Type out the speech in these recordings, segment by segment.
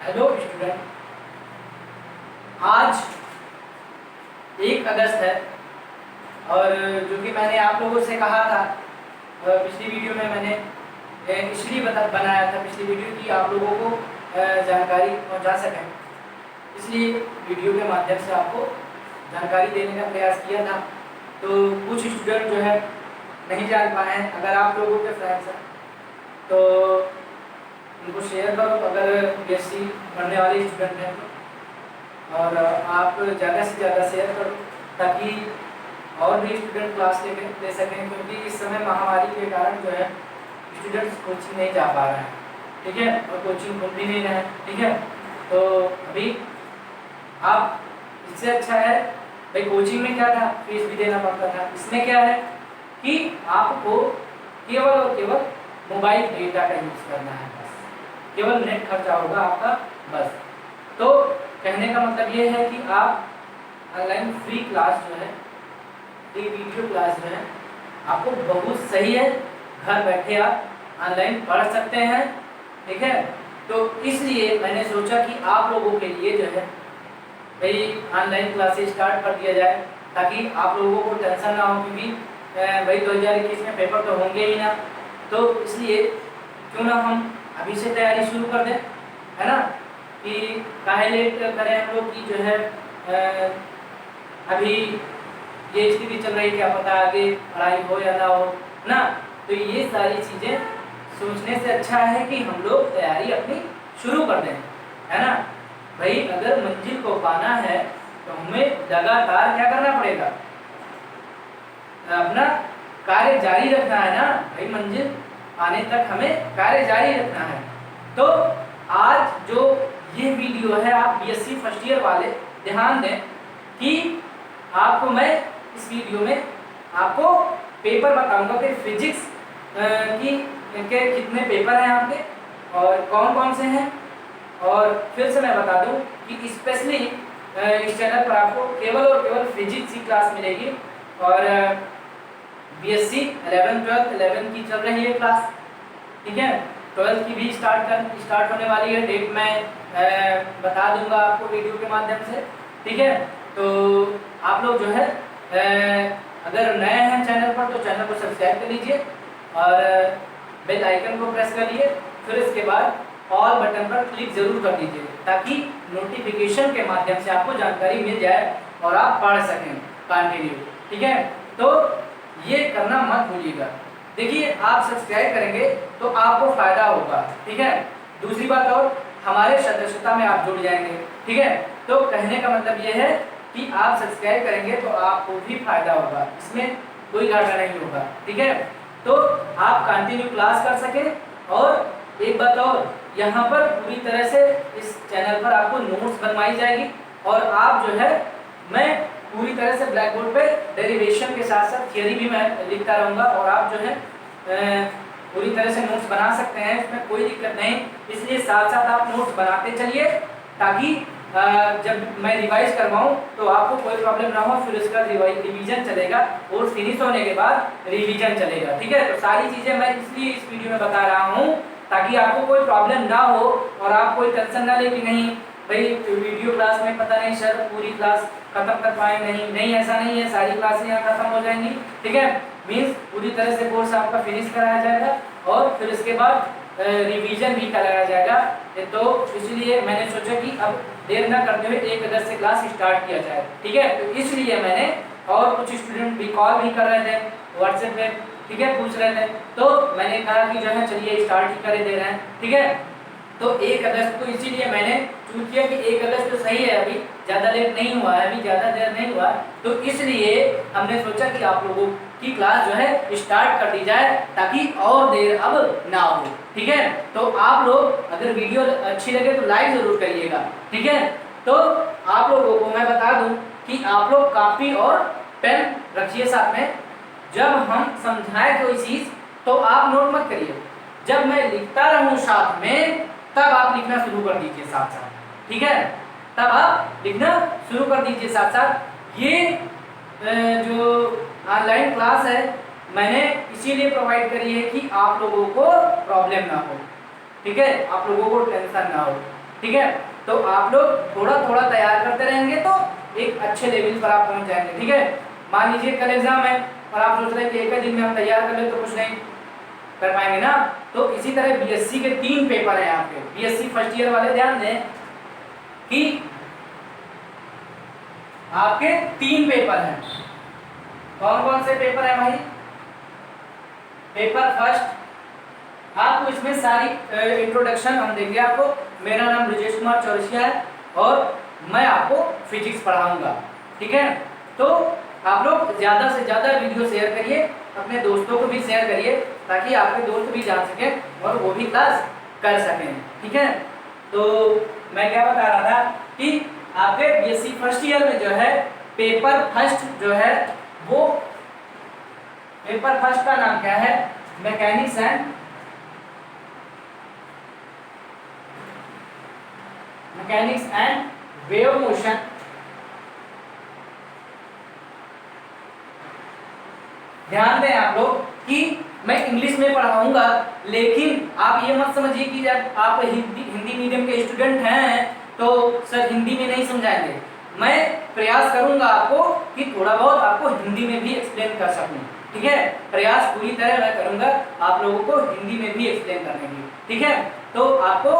Hello student, आज 1 अगस्त है और जो कि मैंने आप लोगों से कहा था पिछली वीडियो में मैंने इसलिए बनाया था पिछली वीडियो की आप लोगों को जानकारी पहुंचा सकें, इसलिए वीडियो के माध्यम से आपको जानकारी देने का प्रयास किया था। तो कुछ स्टूडेंट जो है नहीं जान पाए हैं। अगर आप लोगों के फ्रेंड्स हैं तो उनको शेयर करो, अगर बीएससी पढ़ने वाले स्टूडेंट हैं तो, और आप ज़्यादा से ज़्यादा शेयर करो ताकि और भी स्टूडेंट क्लास ले सकें, क्योंकि इस समय महामारी के कारण जो है स्टूडेंट्स कोचिंग नहीं जा पा रहे हैं, ठीक है, और कोचिंग खुल भी नहीं रहे हैं, ठीक है। तो अभी आप इससे अच्छा है भाई, कोचिंग में क्या था, फीस भी देना पड़ता था। इसमें क्या है कि आपको केवल और केवल मोबाइल डेटा का यूज़ करना है, बस केवल नेट खर्चा होगा आपका, बस। तो कहने का मतलब ये है कि आप ऑनलाइन फ्री क्लास जो है, फ्री वीडियो क्लास जो है आपको बहुत सही है, घर बैठे आप ऑनलाइन पढ़ सकते हैं, ठीक है। तो इसलिए मैंने सोचा कि आप लोगों के लिए जो है भाई ऑनलाइन क्लासेस स्टार्ट कर दिया जाए ताकि आप लोगों को टेंशन ना हो, क्योंकि भाई 2021 में पेपर तो होंगे ही ना। तो इसलिए क्यों ना हम अभी से तैयारी शुरू कर दें, है ना, कि काहे लेट करें हम लोग की जो है अभी ये स्थिति चल रही, क्या पता आगे पढ़ाई हो या ना हो ना। तो ये सारी चीज़ें सोचने से अच्छा है कि हम लोग तैयारी अपनी शुरू कर दें, है ना। भाई अगर मंजिल को पाना है तो हमें लगातार क्या करना पड़ेगा, अपना कार्य जारी रखना है ना भाई, मंजिल पाने तक हमें कार्य जारी रखना है। तो आज जो ये वीडियो है, आप बीएससी फर्स्ट ईयर वाले ध्यान दें कि आपको मैं इस वीडियो में आपको पेपर बताऊंगा कि फिजिक्स के कितने पेपर हैं आपके और कौन कौन से हैं। और फिर से मैं बता दूं कि स्पेशली इस चैनल पर आपको केवल और केवल फिजिक्स की क्लास मिलेगी और बीएससी 11 12 11 की चल रही है क्लास, ठीक है। 12 की भी स्टार्ट होने वाली है, डेट मैं बता दूंगा आपको वीडियो के माध्यम से, ठीक है। तो आप लोग जो है अगर नए हैं चैनल पर तो चैनल को सब्सक्राइब कर लीजिए और बेल आइकन को प्रेस कर लीजिए, फिर इसके बाद ऑल बटन पर क्लिक जरूर कर दीजिए ताकि नोटिफिकेशन के माध्यम से आपको जानकारी मिल जाए और आप पढ़ सकें कंटिन्यू, ठीक है। तो ये करना मत भूलिएगा। देखिए आप सब्सक्राइब करेंगे तो आपको फायदा होगा, ठीक है। दूसरी बात और हमारे सदस्यता में आप जुड़ जाएंगे, ठीक है। तो कहने का मतलब ये है कि आप सब्सक्राइब करेंगे तो आपको भी फायदा होगा, इसमें कोई घाटा नहीं होगा, ठीक है। तो आप कंटिन्यू क्लास कर सकें। और एक बात और, यहाँ पर पूरी तरह से इस चैनल पर आपको नोट्स बनवाई जाएगी और आप जो है मैं पूरी तरह से ब्लैक बोर्ड पे डेरिवेशन के साथ साथ थियरी भी मैं लिखता रहूँगा और आप जो है पूरी तरह से नोट्स बना सकते हैं, इसमें कोई दिक्कत नहीं। इसलिए साथ साथ आप नोट्स बनाते चलिए ताकि जब मैं रिवाइज करवाऊँ तो आपको कोई प्रॉब्लम ना हो, फिर उसका रिवीजन चलेगा और फिनिश होने के बाद रिवीजन चलेगा, ठीक है। तो सारी चीज़ें मैं इसलिए इस वीडियो में बता रहा हूँ ताकि आपको कोई प्रॉब्लम ना हो और आप कोई टेंशन ना ले कि नहीं भाई वीडियो क्लास में पता नहीं सर पूरी क्लास खत्म कर पाए, नहीं ऐसा नहीं है, सारी क्लासें यहाँ खत्म हो जाएंगी, ठीक है। मीन्स पूरी तरह से कोर्स आपका फिनिश कराया जाएगा और फिर इसके बाद रिवीजन भी कराया जाएगा। तो इसलिए मैंने सोचा कि अब देर ना करते हुए 1 अगस्त से क्लास स्टार्ट किया जाए, ठीक है। तो इसलिए मैंने, और कुछ स्टूडेंट भी कॉल भी कर रहे थे व्हाट्सएप पे, ठीक है, पूछ रहे थे, तो मैंने कहा कि जो है चलिए स्टार्ट ही कर दे रहे हैं, ठीक है। तो 1 अगस्त को इसीलिए मैंने चूज किया कि 1 अगस्त तो सही है, अभी ज़्यादा लेट नहीं हुआ है, अभी ज़्यादा देर नहीं हुआ, तो इसलिए हमने सोचा कि आप लोगों की क्लास जो है स्टार्ट कर दी जाए ताकि और देर अब ना हो, ठीक है। तो आप लोग अगर वीडियो अच्छी लगे तो लाइक ज़रूर करिएगा, ठीक है। तो आप लोगों को मैं बता दूँ कि आप लोग कापी और पेन रखिए साथ में, जब हम समझाएं कोई चीज़ तो आप नोट मत करिए, जब मैं लिखता रहूं साथ में तब आप लिखना शुरू कर दीजिए साथ साथ, ठीक है। तब आप लिखना शुरू कर दीजिए साथ साथ। ये जो ऑनलाइन क्लास है मैंने इसीलिए प्रोवाइड करी है कि आप लोगों को प्रॉब्लम ना हो, ठीक है, आप लोगों को टेंशन ना हो। ठीक है। तो आप लोग थोड़ा थोड़ा तैयार करते रहेंगे तो एक अच्छे लेवल पर आप पहुंच जाएंगे, ठीक है। मान लीजिए कल एग्जाम है और आप सोच रहे हैं कि एक ही दिन में हम तैयार कर ले तो कुछ नहीं कर पाएंगे ना। तो इसी तरह बीएससी के 3 पेपर हैं आपके, बीएससी फर्स्ट ईयर वाले ध्यान दें कि आपके 3 पेपर हैं। कौन कौन से पेपर हैं भाई? पेपर फर्स्ट आपको इसमें सारी इंट्रोडक्शन हम देंगे आपको। मेरा नाम ब्रजेश कुमार चौरसिया है और मैं आपको फिजिक्स पढ़ाऊंगा, ठीक है। तो आप लोग ज़्यादा से ज़्यादा वीडियो शेयर करिए, अपने दोस्तों को भी शेयर करिए ताकि आपके दोस्त भी जान सकें और वो भी क्लास कर सकें, ठीक है। तो मैं क्या बता रहा था कि आपके बीएससी फर्स्ट ईयर में जो है पेपर फर्स्ट जो है वो पेपर फर्स्ट का नाम क्या है? Mechanics and wave motion. ध्यान दें आप लोग कि मैं इंग्लिश में पढ़ाऊंगा, लेकिन आप ये मत समझिए कि जब आप हिंदी मीडियम के स्टूडेंट हैं तो सर हिंदी में नहीं समझाएंगे। मैं प्रयास करूंगा आपको कि थोड़ा बहुत आपको हिंदी में भी एक्सप्लेन कर सकूं, ठीक है। प्रयास पूरी तरह मैं करूंगा आप लोगों को हिंदी में भी एक्सप्लेन करने की, ठीक है। तो आपको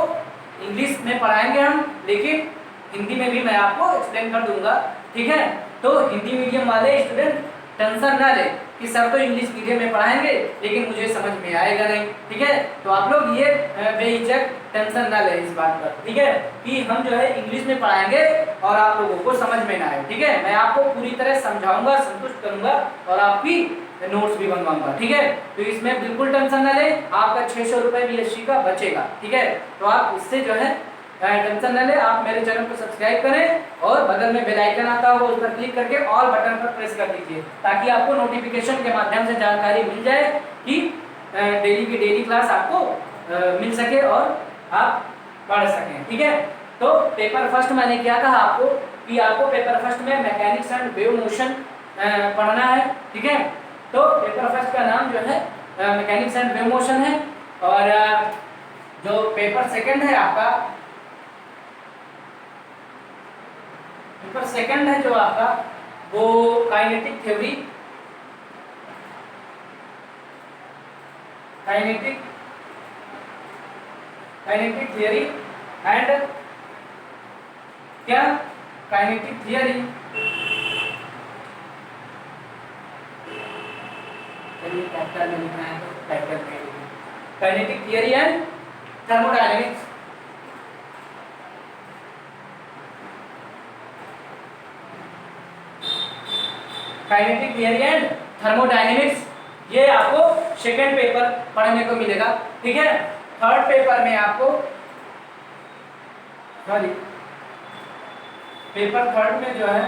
इंग्लिश में पढ़ाएंगे हम, लेकिन हिंदी में भी मैं आपको एक्सप्लेन कर दूंगा, ठीक है। तो हिंदी मीडियम वाले स्टूडेंट टेंशन ना ले कि सर तो इंग्लिश मीडियम में पढ़ाएंगे लेकिन मुझे समझ में आएगा नहीं, ठीक है। तो आप लोग ये बेहिचक टेंशन ना ले इस बात पर, ठीक है, कि हम जो है इंग्लिश में पढ़ाएंगे और आप लोगों को समझ में ना आए, ठीक है। मैं आपको पूरी तरह समझाऊंगा, संतुष्ट करूंगा और आपकी नोट्स भी बनवाऊंगा, ठीक है। तो इसमें बिल्कुल टेंशन ना ले, आपका 600 रुपये बीएससी का बचेगा, ठीक है। तो आप इससे जो है टेंशन न ले, आप मेरे चैनल को सब्सक्राइब करें और बगल में बेल आइकन आता होगा उस पर क्लिक करके ऑल बटन पर प्रेस कर दीजिए ताकि आपको नोटिफिकेशन के माध्यम से जानकारी मिल जाए कि डेली की डेली क्लास आपको मिल सके और आप पढ़ सकें, ठीक है। तो पेपर फर्स्ट मैंने क्या कहा आपको कि आपको पेपर फर्स्ट में मैकेनिक्स एंड वेव मोशन पढ़ना है, ठीक है। तो पेपर फर्स्ट का नाम जो है मैकेनिक्स एंड वेव मोशन है और जो पेपर सेकंड है आपका, पेपर सेकंड है जो आपका वो kinetic theory, kinetic theory and क्या काइनेटिक थियरी, चलिए कैपिटल में लिखना है तो कैपिटल में लिखिए, kinetic theory and thermodynamics. Kinetic theory and thermodynamics ये आपको सेकंड पेपर पढ़ने को मिलेगा, ठीक है। थर्ड पेपर में आपको पेपर थर्ड में जो है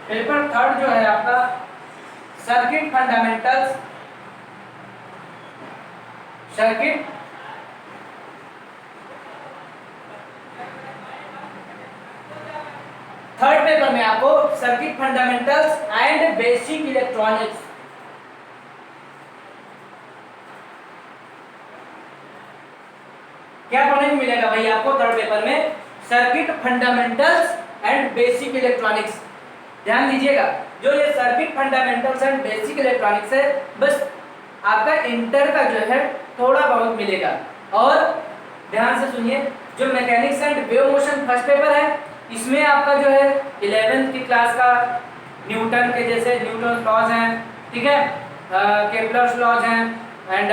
पेपर थर्ड जो है आपका circuit fundamentals, circuit third paper में आपको circuit fundamentals and basic electronics, क्या पढ़ने को मिलेगा भाई आपको थर्ड पेपर में? Circuit fundamentals and basic electronics. ध्यान दीजिएगा, जो ये circuit fundamentals and basic electronics है बस आपका इंटर का जो है थोड़ा बहुत मिलेगा। और ध्यान से सुनिए, जो mechanics and wave motion first paper है इसमें आपका जो है 11th की क्लास का न्यूटन के जैसे न्यूटन लॉज हैं, ठीक है, केपलर्स लॉज हैं एंड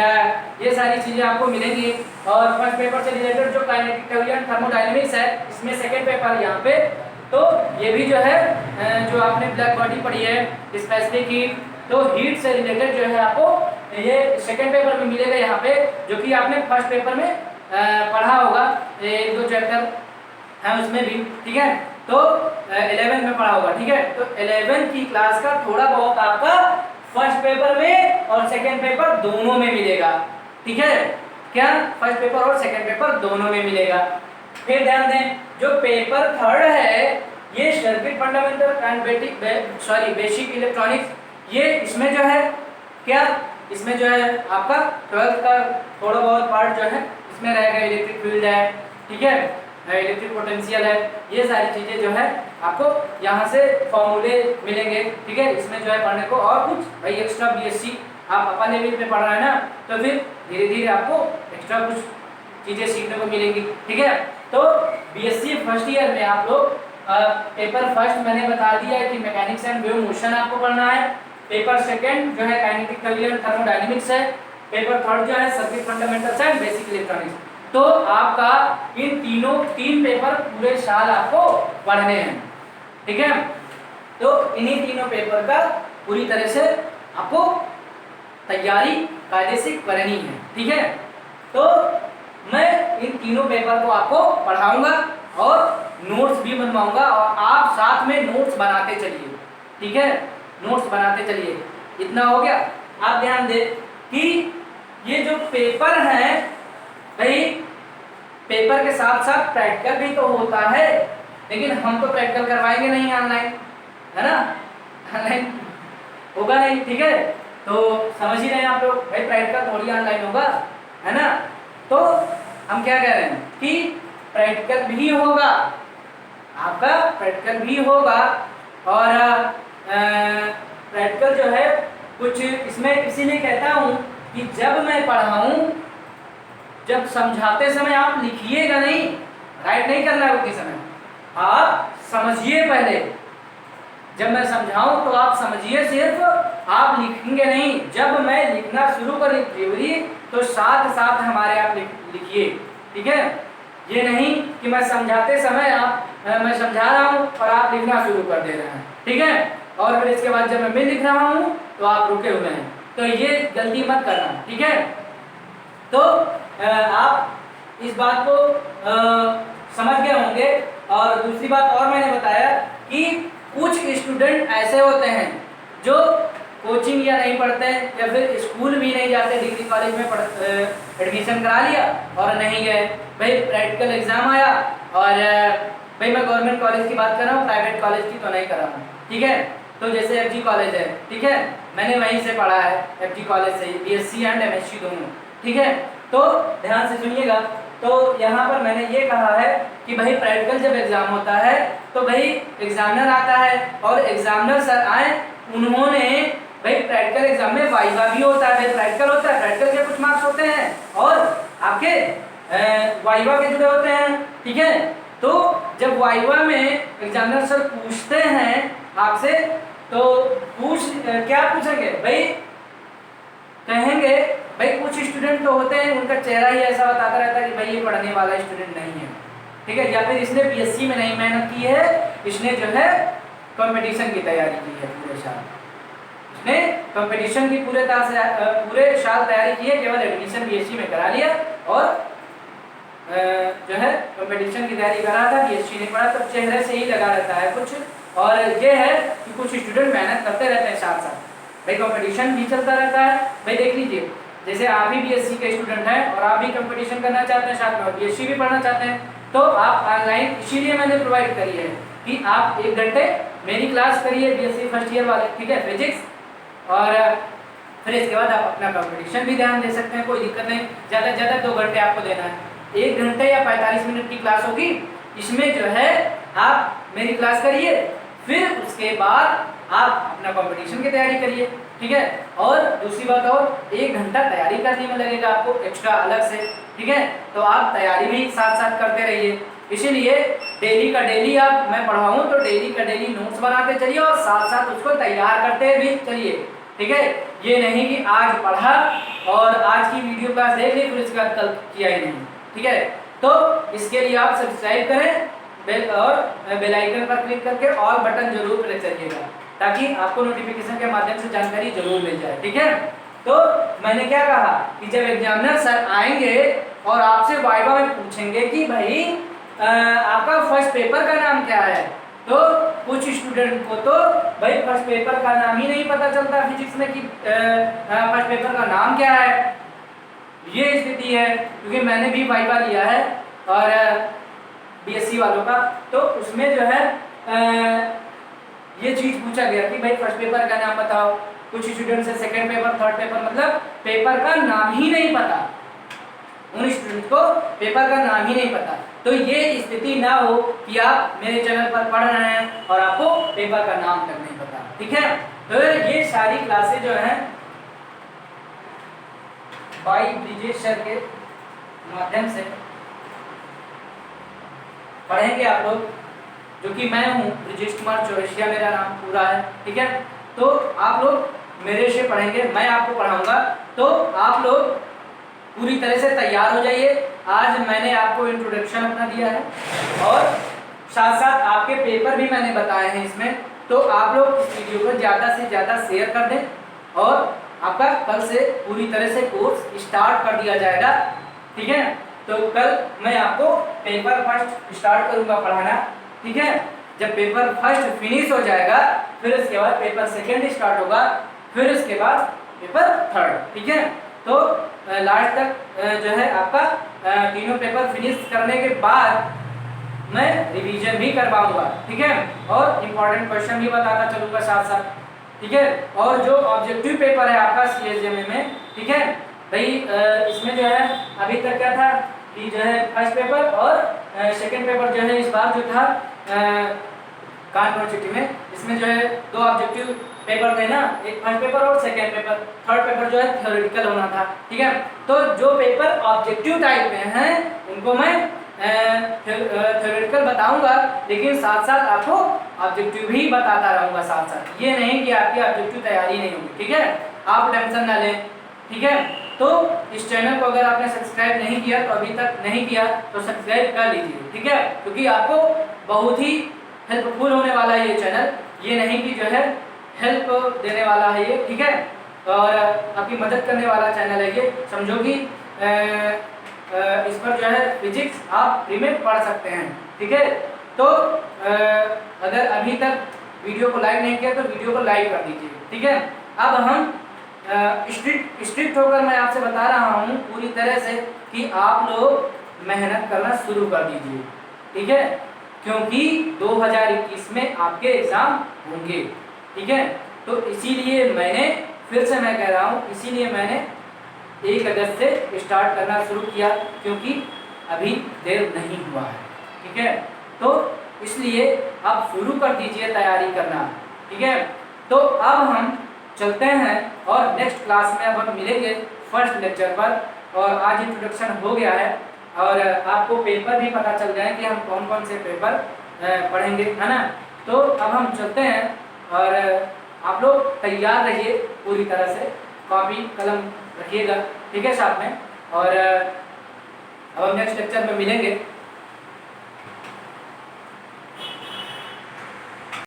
ये सारी चीज़ें आपको मिलेंगी। और फर्स्ट पेपर से रिलेटेड जो काइनेटिक थ्योरी एंड थर्मोडायनेमिक्स है इसमें सेकेंड पेपर यहाँ पे, तो ये भी जो है जो आपने ब्लैक बॉडी पढ़ी है स्पेसिफिक हीट, तो हीट से रिलेटेड जो है आपको ये सेकेंड पेपर में मिलेगा यहाँ पे, जो कि आपने फर्स्ट पेपर में पढ़ा होगा, एक दो चैप्टर है उसमें भी, ठीक है। तो 11 में पढ़ा होगा, ठीक है। तो 11 की क्लास का थोड़ा बहुत आपका फर्स्ट पेपर में और सेकेंड पेपर दोनों में मिलेगा, ठीक है। क्या फर्स्ट पेपर और सेकेंड पेपर दोनों में मिलेगा। फिर ध्यान दें, जो पेपर थर्ड है ये circuit fundamental and basic electronics, ये इसमें जो है क्या इसमें जो है आपका 12th का थोड़ा बहुत पार्ट जो है इसमें रहेगा, इलेक्ट्रिक फील्ड है, ठीक है, इलेक्ट्रिक पोटेंशियल है, ये सारी चीज़ें जो है आपको यहाँ से फॉर्मूले मिलेंगे, ठीक है। इसमें जो है पढ़ने को और कुछ भाई एक्स्ट्रा बीएससी आप अपर लेवल पे पढ़ रहे हैं ना, तो फिर धीरे धीरे आपको एक्स्ट्रा कुछ चीज़ें सीखने को मिलेंगी, ठीक है। तो बीएससी फर्स्ट ईयर में आप लोग पेपर फर्स्ट मैंने बता दिया है कि मैकेनिक्स एंड वेव मोशन आपको पढ़ना है, पेपर सेकंड जो है काइनेटिक एंड थर्मोडायनेमिक्स है, पेपर थर्ड जो है circuit fundamentals and basic electronics. तो आपका इन तीन पेपर पूरे साल आपको पढ़ने हैं, ठीक है। तो इन्हीं तीनों पेपर का पूरी तरह से आपको तैयारी कायदे से करनी है, ठीक है। तो मैं इन तीनों पेपर को आपको पढ़ाऊंगा और नोट्स भी बनवाऊंगा और आप साथ में नोट्स बनाते चलिए, ठीक है, नोट्स बनाते चलिए। इतना हो गया। आप ध्यान दें कि ये जो पेपर है भाई, पेपर के साथ साथ प्रैक्टिकल भी तो होता है, लेकिन हम तो प्रैक्टिकल करवाएंगे नहीं ऑनलाइन, है ना, ऑनलाइन होगा नहीं, ठीक है। तो समझ ही रहे हैं आप लोग, भाई प्रैक्टिकल थोड़ी ऑनलाइन होगा, है ना। तो हम क्या कह रहे हैं कि प्रैक्टिकल भी होगा, आपका प्रैक्टिकल भी होगा और प्रैक्टिकल जो है कुछ इसमें इसीलिए कहता हूँ कि जब मैं पढ़ाऊँ, जब समझाते समय आप लिखिएगा नहीं, राइट नहीं करना है उसी समय, आप समझिए पहले। जब मैं समझाऊं तो आप समझिए सिर्फ, आप लिखेंगे नहीं। जब मैं लिखना शुरू करूं थ्योरी तो साथ साथ हमारे आप लिखिए, ठीक है। ये नहीं कि मैं समझाते समय मैं समझा रहा हूं और आप लिखना शुरू कर दे रहे हैं, ठीक है, और फिर इसके बाद जब मैं लिख रहा हूं तो आप रुके हुए हैं। तो ये गलती मत करना, ठीक है। तो आप इस बात को समझ गए होंगे। और दूसरी बात और मैंने बताया कि कुछ स्टूडेंट ऐसे होते हैं जो कोचिंग या नहीं पढ़ते या फिर स्कूल भी नहीं जाते, डिग्री कॉलेज में एडमिशन करा लिया और नहीं गए, भाई प्रैक्टिकल एग्जाम आया और भाई मैं गवर्नमेंट कॉलेज की बात कर रहा हूँ, प्राइवेट कॉलेज की तो नहीं कर रहा हूँ, ठीक है। तो जैसे एफजी कॉलेज है, ठीक है, मैंने वहीं से पढ़ा है, एफजी कॉलेज से बीएससी एंड एमएससी दोनों, ठीक है। तो ध्यान से सुनिएगा। तो यहाँ पर मैंने ये कहा है कि भाई प्रैक्टिकल जब एग्जाम होता है तो भाई एग्जामिनर आता है और एग्जामिनर सर आए, उन्होंने भाई प्रैक्टिकल एग्जाम में वाइवा भी होता है, भाई प्रैक्टिकल होता है, प्रैक्टिकल के कुछ मार्क्स होते हैं और आपके वाइवा के जुड़े होते हैं, ठीक है। तो जब वाइवा में एग्जामिनर सर पूछते हैं आपसे तो क्या पूछेंगे भाई, कहेंगे भाई कुछ स्टूडेंट तो होते हैं उनका चेहरा ही ऐसा बताता रहता है कि भाई ये पढ़ने वाला स्टूडेंट नहीं है, ठीक है, या फिर इसने बीएससी में नहीं मेहनत की है, इसने जो है कंपटीशन की तैयारी की है पूरे साल, इसने कंपटीशन की पूरे साल तैयारी की है, केवल एडमिशन बीएससी में करा लिया और जो है कंपटीशन की तैयारी कर रहा था, बीएससी नहीं पढ़ा, तो चेहरे से ही लगा रहता है कुछ। और ये है कि कुछ स्टूडेंट मेहनत करते रहते हैं साथ साथ, भाई कंपटीशन भी चलता रहता है। भाई देख लीजिए, जैसे आप भी बीएससी के स्टूडेंट हैं और आप भी कंपटीशन करना चाहते हैं साथ में और बीएससी भी पढ़ना चाहते हैं, तो आप ऑनलाइन इसीलिए मैंने प्रोवाइड करी है कि आप 1 घंटे मेरी क्लास करिए बीएससी फर्स्ट ईयर वाले, ठीक है, फिजिक्स, और फिर इसके बाद आप अपना कंपटीशन भी ध्यान दे सकते हैं, कोई दिक्कत नहीं। ज़्यादा से ज़्यादा 2 घंटे आपको देना है, 1 घंटे या 45 मिनट की क्लास होगी, इसमें जो है आप मेरी क्लास करिए, फिर उसके बाद आप अपना कंपटीशन की तैयारी करिए, ठीक है। और दूसरी बात और 1 घंटा तैयारी करने में लगेगा आपको एक्स्ट्रा अलग से, ठीक है। तो आप तैयारी भी साथ साथ करते रहिए, इसीलिए डेली का डेली आप मैं पढ़ाऊँ तो डेली का डेली नोट्स बनाते चलिए और साथ साथ उसको तैयार करते भी चलिए, ठीक है। ये नहीं कि आज पढ़ा और आज की वीडियो क्लास देख ली फिर इसके बाद कल किया ही नहीं, ठीक है। तो इसके लिए आप सब्सक्राइब करें और बेल आइकन पर क्लिक करके ऑल बटन जरूर प्रेस करिएगा ताकि आपको नोटिफिकेशन के माध्यम से जानकारी जरूर मिल जाए, ठीक है। तो मैंने क्या कहा कि जब एग्जामिनर सर आएंगे और आपसे वाइवा में पूछेंगे कि भाई आपका फर्स्ट पेपर का नाम क्या है, तो कुछ स्टूडेंट को तो भाई फर्स्ट पेपर का नाम ही नहीं पता चलता फिजिक्स में कि फर्स्ट पेपर का नाम क्या है। ये स्थिति है, क्योंकि मैंने भी वाइवा लिया है और बीएससी वालों का, तो उसमें जो है ये चीज़ पूछा गया कि भाई फर्स्ट पेपर का नाम बताओ, कुछ स्टूडेंट से सेकंड पेपर, थर्ड पेपर, मतलब पेपर का नाम ही नहीं पता, उन स्टूडेंट को पेपर का नाम ही नहीं पता। तो ये स्थिति ना हो कि आप मेरे चैनल पर पढ़ रहे हैं और आपको पेपर का नाम तक नहीं पता, ठीक है। तो ये सारी क्लासेज जो हैं बाई ब्रिजेश सर के माध्यम से पढ़ेंगे आप लोग, जो कि मैं हूँ ब्रिजेश कुमार चौरसिया मेरा नाम पूरा है, ठीक है। तो आप लोग मेरे से पढ़ेंगे, मैं आपको पढ़ाऊंगा, तो आप लोग पूरी तरह से तैयार हो जाइए। आज मैंने आपको इंट्रोडक्शन अपना दिया है और साथ साथ आपके पेपर भी मैंने बताए हैं इसमें, तो आप लोग इस वीडियो को ज़्यादा से ज़्यादा शेयर कर दें और आपका कल से पूरी तरह से कोर्स स्टार्ट कर दिया जाएगा, ठीक है। तो कल मैं आपको पेपर फर्स्ट स्टार्ट करूंगा पढ़ाना, ठीक है। जब पेपर फर्स्ट फिनिश हो जाएगा फिर उसके बाद पेपर सेकेंड स्टार्ट होगा, फिर उसके बाद पेपर थर्ड, ठीक है। तो लास्ट तक जो है आपका तीनों पेपर फिनिश करने के बाद मैं रिवीजन भी करवाऊंगा, ठीक है, और इम्पोर्टेंट क्वेश्चन भी बताता चलूंगा साथ साथ, ठीक है। और जो ऑब्जेक्टिव पेपर है आपका CSJMA में, ठीक है भाई, इसमें जो है अभी तक क्या था कि जो है फर्स्ट पेपर और सेकंड पेपर जो है इस बार जो था कानपुर सिटी में, इसमें जो है 2 ऑब्जेक्टिव पेपर थे ना, एक फर्स्ट पेपर और सेकंड पेपर, थर्ड पेपर जो है थ्योरेटिकल होना था, ठीक है। तो जो पेपर ऑब्जेक्टिव टाइप में हैं उनको मैं थ्योरेटिकल बताऊंगा, लेकिन साथ साथ आपको ऑब्जेक्टिव भी बताता रहूंगा साथ साथ, ये नहीं कि आपकी ऑब्जेक्टिव तैयारी नहीं होगी, ठीक है। आप टेंशन ना लें, ठीक है। तो इस चैनल को अगर आपने सब्सक्राइब नहीं किया तो अभी तक नहीं किया तो सब्सक्राइब कर लीजिए, ठीक है, क्योंकि आपको बहुत ही हेल्पफुल होने वाला है ये चैनल, ये नहीं कि जो है हेल्प देने वाला है ये, ठीक है, और आपकी मदद करने वाला चैनल है ये। समझो कि इस पर जो है फिजिक्स आप फ्री में पढ़ सकते हैं, ठीक है। तो अगर अभी तक वीडियो को लाइक नहीं किया तो वीडियो को लाइक कर दीजिए, ठीक है। अब हम स्ट्रिक्ट होकर मैं आपसे बता रहा हूँ पूरी तरह से कि आप लोग मेहनत करना शुरू कर दीजिए, ठीक है, क्योंकि 2021 में आपके एग्ज़ाम होंगे, ठीक है। तो इसीलिए मैंने फिर से मैं कह रहा हूँ, इसीलिए मैंने 1 अगस्त से स्टार्ट करना शुरू किया, क्योंकि अभी देर नहीं हुआ है, ठीक है। तो इसलिए आप शुरू कर दीजिए तैयारी करना, ठीक है। तो अब हम चलते हैं और नेक्स्ट क्लास में अब हम मिलेंगे फर्स्ट लेक्चर पर, और आज इंट्रोडक्शन हो गया है और आपको पेपर भी पता चल गए कि हम कौन कौन से पेपर पढ़ेंगे, है ना। तो अब हम चलते हैं और आप लोग तैयार रहिए पूरी तरह से, कॉपी कलम रखिएगा, ठीक है, साथ में। और अब हम नेक्स्ट लेक्चर में मिलेंगे।